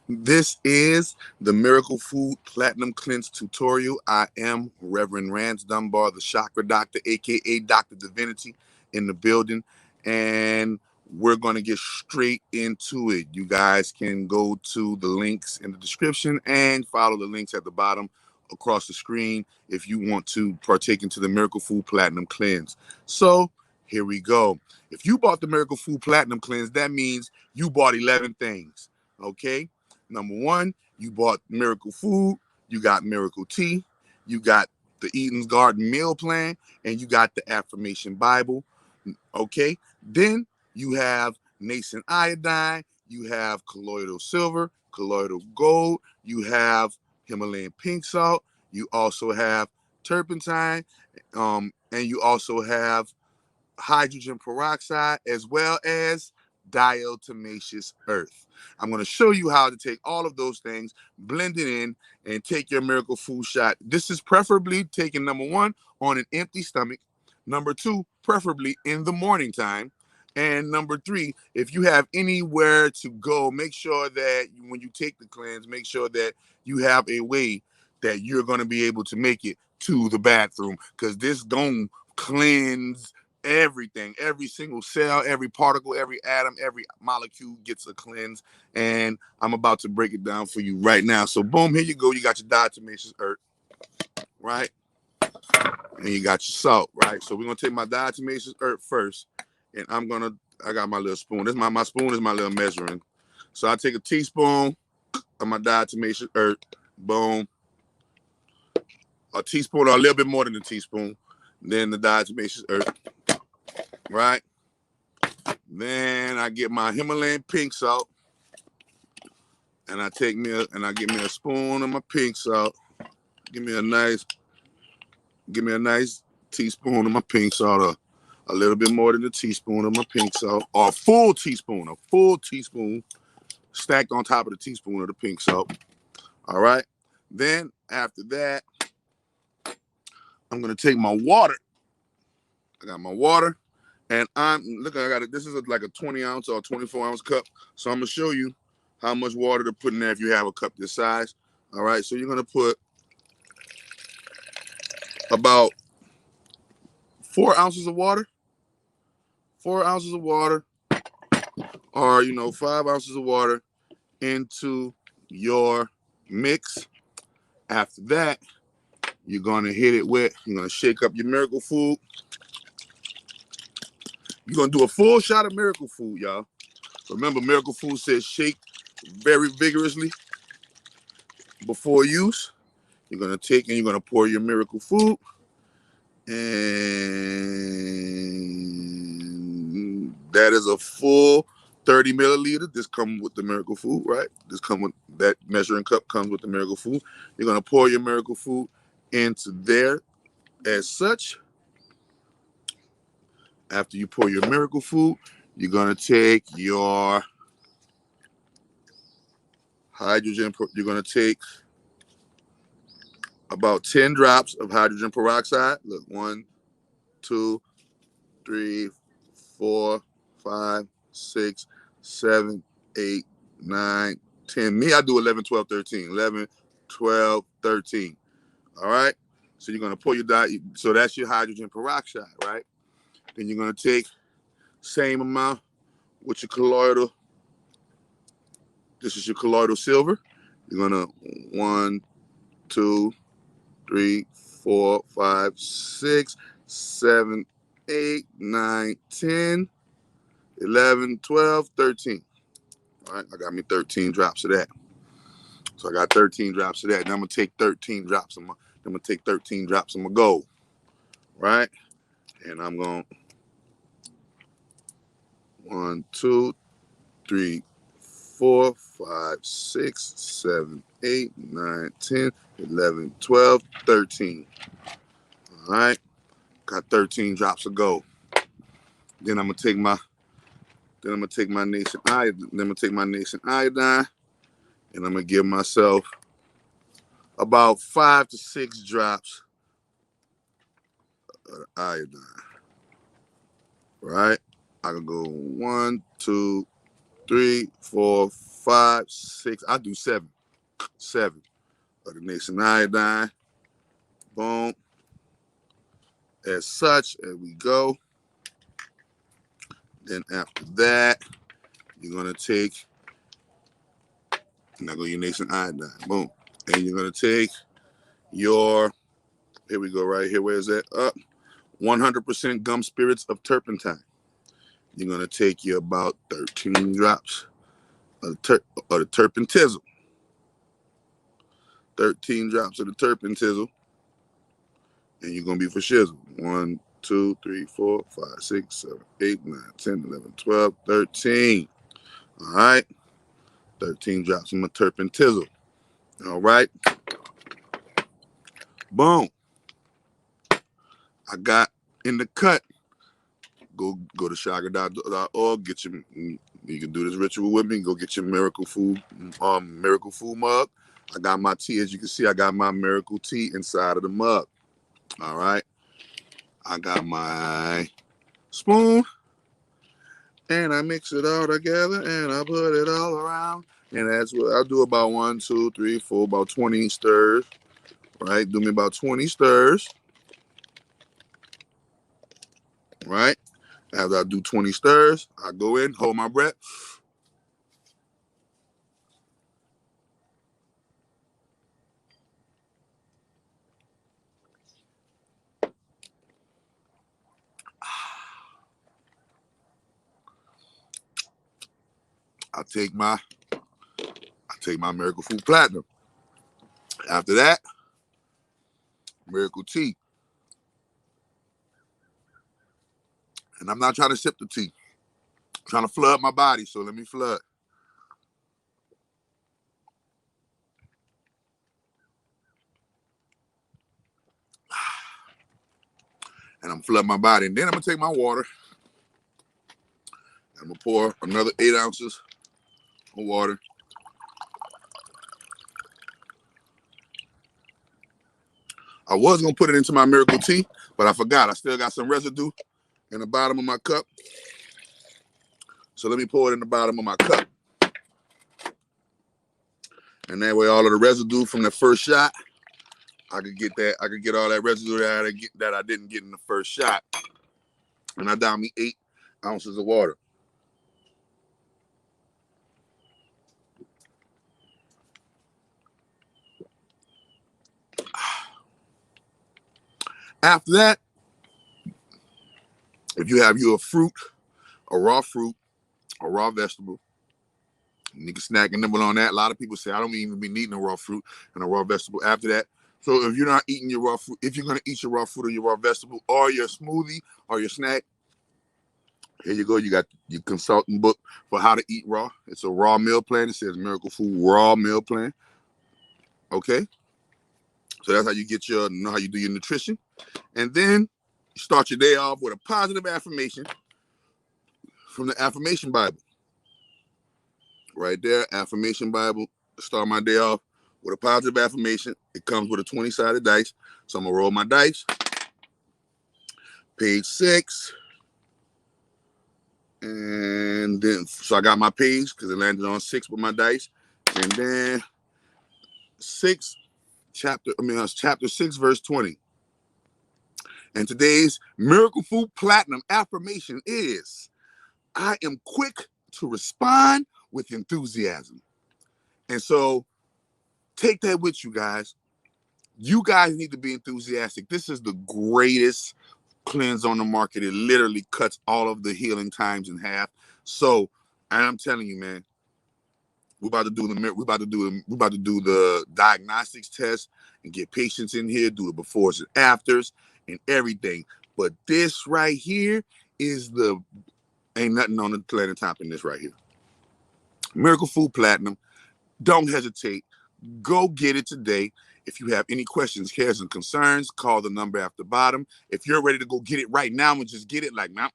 This is the Miracle Food Platinum Cleanse tutorial. I am Reverend Rance Dunbar, the Chakra Doctor, aka Dr. Divinity, in the building. And we're going to get straight into it. You guys can go to the links in the description and follow the links at the bottom across the screen if you want to partake into the Miracle Food Platinum Cleanse. So here we go. If you bought the Miracle Food Platinum Cleanse, that means you bought 11 things. Okay? Number one, you bought Miracle Food, you got Miracle Tea, you got the Eden's Garden Meal Plan, and you got the Affirmation Bible. Okay, then you have nascent iodine, you have colloidal silver, colloidal gold, you have Himalayan pink salt, you also have turpentine, and you also have hydrogen peroxide, as well as diatomaceous earth. I'm going to show you how to take all of those things, blend it in, and take your miracle food shot. This is preferably taken, number one, on an empty stomach. Number two, preferably in the morning time. And number three, if you have anywhere to go, make sure that when you take the cleanse, make sure that you have a way that you're going to be able to make it to the bathroom, because this don't cleanse everything. Every single cell, every particle, every atom, every molecule gets a cleanse, and I'm about to break it down for you right now. So boom, here you go. You got your diatomaceous earth, right? And you got your salt, right? So we're gonna take my diatomaceous earth first, and I got my little spoon. This my spoon is my little measuring. So I take a teaspoon of my diatomaceous earth, boom, a teaspoon or a little bit more than a teaspoon, then the diatomaceous earth, right? Then I get my Himalayan pink salt, and I get me a spoon of my pink salt. Give me a nice teaspoon of my pink salt, or a little bit more than a teaspoon of my pink salt, or a full teaspoon stacked on top of the teaspoon of the pink salt. All right. Then after that, I'm gonna take my water. I got my water, and I got it. This is like a 20 ounce or 24-ounce cup. So I'm gonna show you how much water to put in there if you have a cup this size. All right. So you're gonna put about 4 ounces of water, 4 ounces of water, or 5 ounces of water into your mix. After that, you're gonna you're gonna shake up your miracle food. You're gonna do a full shot of miracle food, y'all. Remember, miracle food says shake very vigorously before use. You're gonna take and you're gonna pour your miracle food, and that is a full 30 milliliter. This comes with the miracle food, right? This come with that measuring cup comes with the miracle food. You're gonna pour your miracle food into there as such. After you pour your miracle food, you're gonna take your hydrogen. You're gonna take about 10 drops of hydrogen peroxide. Look, 1, 2, 3, 4, 5, 6, 7, 8, 9, 10. Me, I do 11, 12, 13. 11, 12, 13. All right. So you're gonna pour your diet. So that's your hydrogen peroxide, right? Then you're gonna take same amount with your colloidal. This is your colloidal silver. You're gonna 1, 2, 3, 4, 5, 6, 7, 8, 9, 10, 11, 12, 13. All right, I got me 13 drops of that. So I got 13 drops of that. And I'm gonna take 13 drops of my gold. Right? And I'm going 1, 2, 3, 4, 5, 6, 7, 8, 9, 10, 11, 12, 13. All right. Got 13 drops of gold. Then I'm gonna take my nascent iodine. And I'm gonna give myself about 5 to 6 drops of iodine. Right? I can go 1, 2, 3, 4, 5, 6. I do 7. 7 of the Nation Iodine. Boom. As such, as we go. Then after that, you're gonna take. Now go your Nation Iodine. Boom. And you're gonna take your. Here we go. Right here. Where is that? Up. 100% gum spirits of turpentine. You're gonna take your about 13 drops of the turpentizzle. 13 drops of the turpentizzle. And you're gonna be for shizzle. 1, 2, 3, 4, 5, 6, 7, 8, 9, 10, 11, 12, 13. All right. 13 drops of my turpentizzle. All right. Boom. I got in the cut. Go to chakra.org. Get your. You can do this ritual with me. Go get your miracle food mug. I got my tea. As you can see, I got my miracle tea inside of the mug. All right. I got my spoon. And I mix it all together and I put it all around. And that's what I'll do, about 1, 2, 3, 4, about 20 stirs. Right? Do me about 20 stirs. Right? After I do 20 stirs, I go in, hold my breath. I take my Miracle Food Platinum. After that, Miracle Tea. And I'm not trying to sip the tea. I'm trying to flood my body, so let me flood. And I'm flooding my body. And then I'm going to take my water. And I'm going to pour another 8 ounces of water. I was going to put it into my Miracle Tea, but I forgot. I still got some residue in the bottom of my cup. So let me pour it in the bottom of my cup. And that way all of the residue from the first shot, I could get that. I could get all that residue that I didn't get in the first shot. And I down me 8 ounces of water. After that, if you have a fruit, a raw vegetable, you can snack and nibble on that. A lot of people say, I don't even be needing a raw fruit and a raw vegetable after that. So if you're not eating your raw fruit, if you're going to eat your raw fruit or your raw vegetable or your smoothie or your snack, here you go. You got your consultant book for how to eat raw. It's a raw meal plan. It says Miracle Food Raw Meal Plan. Okay. So that's how you know how you do your nutrition. And then you start your day off with a positive affirmation from the Affirmation Bible. Right there, Affirmation Bible. Start my day off with a positive affirmation. It comes with a 20-sided dice. So I'm going to roll my dice. Page 6. And then, so I got my page because it landed on 6 with my dice. And then chapter 6, verse 20. And today's Miracle Food Platinum affirmation is, I am quick to respond with enthusiasm. And so take that with you guys. You guys need to be enthusiastic. This is the greatest cleanse on the market. It literally cuts all of the healing times in half. So I'm telling you, man, we're about to do the diagnostics test and get patients in here, do the befores and afters and everything. But this right here is ain't nothing on the planet topping this right here. Miracle Food Platinum. Don't hesitate. Go get it today. If you have any questions, cares, and concerns, call the number at the bottom. If you're ready to go get it right now and just get it, like, man,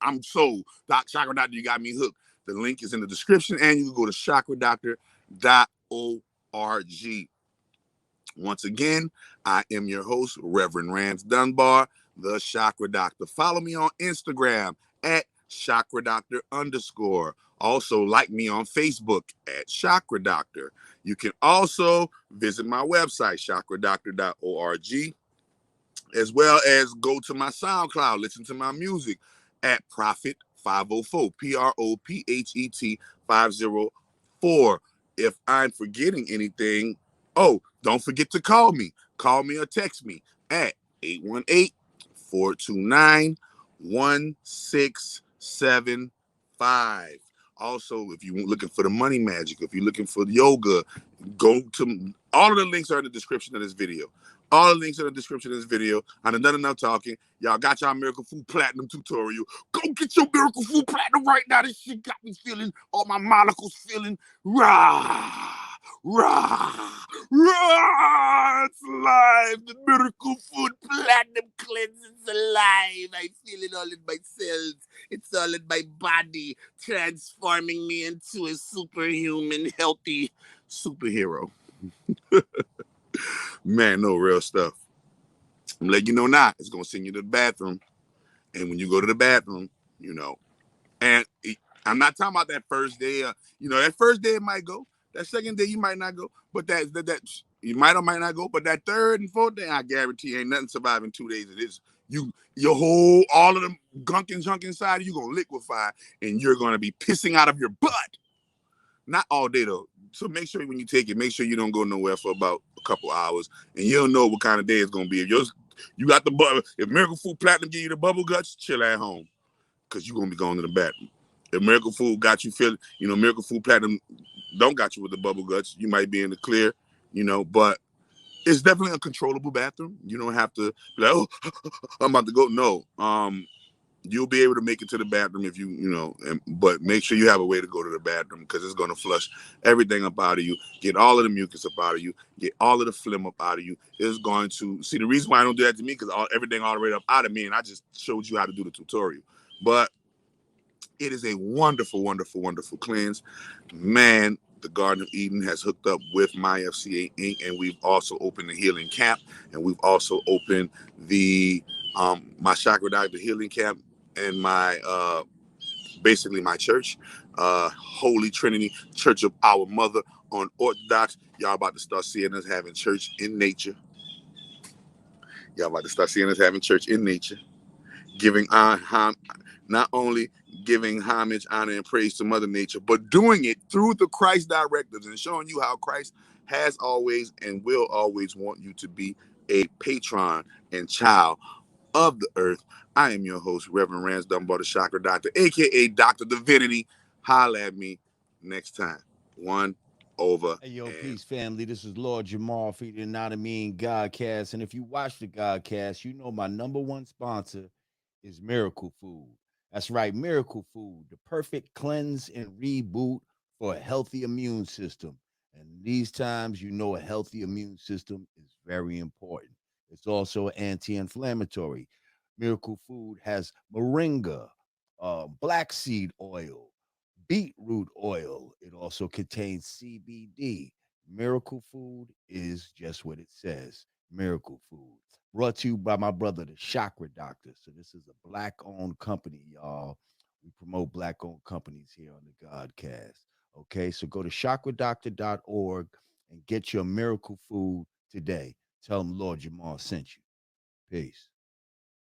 I'm sold. Chakra Doctor, you got me hooked. The link is in the description, and you can go to chakradoctor.org. Once again, I am your host, Reverend Rance Dunbar, the Chakra Doctor. Follow me on Instagram at Chakra Doctor _. Also, like me on Facebook at Chakra Doctor. You can also visit my website, chakradoctor.org, as well as go to my SoundCloud, listen to my music at Prophet 504, PROPHET 504. If I'm forgetting anything, oh, don't forget to call me. Call me or text me at 818-429-1675. Also, if you're looking for the money magic, if you're looking for yoga, go to all of the links are in the description of this video. All the links are in the description of this video. I done done enough talking. Y'all got y'all Miracle Food Platinum tutorial. Go get your Miracle Food Platinum right now. This shit got me feeling, all my molecules feeling rah, rah, rah. It's alive. The Miracle Food Platinum cleanse is alive. I feel it all in my cells. It's all in my body, transforming me into a superhuman, healthy superhero. Man, no real stuff. I'm letting you know now. It's gonna send you to the bathroom, and when you go to the bathroom, you know, and I'm not talking about that first day. That first day it might go. That second day you might not go, but that you might or might not go. But that third and fourth day, I guarantee ain't nothing surviving 2 days of this. Your whole all of the gunk and junk inside of you gonna liquefy, and you're gonna be pissing out of your butt. Not all day though. So make sure when you take it, make sure you don't go nowhere for about a couple hours, and you don't know what kind of day it's gonna be. You got the bubble. If Miracle Food Platinum give you the bubble guts, chill at home, cause you're gonna be going to the bathroom. If Miracle Food got you feeling, Miracle Food Platinum don't got you with the bubble guts, you might be in the clear, but it's definitely a controllable bathroom. You don't have to be like, oh, I'm about to go. No, you'll be able to make it to the bathroom if but make sure you have a way to go to the bathroom because it's going to flush everything up out of you, get all of the mucus up out of you, get all of the phlegm up out of you. It's going to see the reason why I don't do that to me because everything already up out of me, and I just showed you how to do the tutorial. But it is a wonderful, wonderful, wonderful cleanse. Man, the Garden of Eden has hooked up with My FCA Inc. And we've also opened the Healing Camp. And we've also opened the my Chakra Doctor Healing Camp and my basically my church, Holy Trinity Church of Our Mother on Orthodox. Y'all about to start seeing us having church in nature. Y'all about to start seeing us having church in nature, giving not only giving homage, honor, and praise to Mother Nature, but doing it through the Christ directives and showing you how Christ has always and will always want you to be a patron and child of the earth. I am your host, Reverend Rance Dunbar, the Chakra Doctor, aka Dr. Divinity. Holla at me next time. One over. Hey, yo, And peace, family. This is Lord Jamal feeding Not a Mean Godcast. And if you watch the Godcast, you know my number one sponsor is Miracle Food. That's right, Miracle Food, the perfect cleanse and reboot for a healthy immune system. And these times, you know, a healthy immune system is very important. It's also anti inflammatory. Miracle Food has moringa, black seed oil, beetroot oil. It also contains CBD. Miracle Food is just what it says. Miracle Food. Brought to you by my brother, the Chakra Doctor. So this is a black-owned company, y'all. We promote black-owned companies here on the Godcast. Okay, so go to chakradoctor.org and get your Miracle Food today. Tell them Lord Jamal sent you. Peace.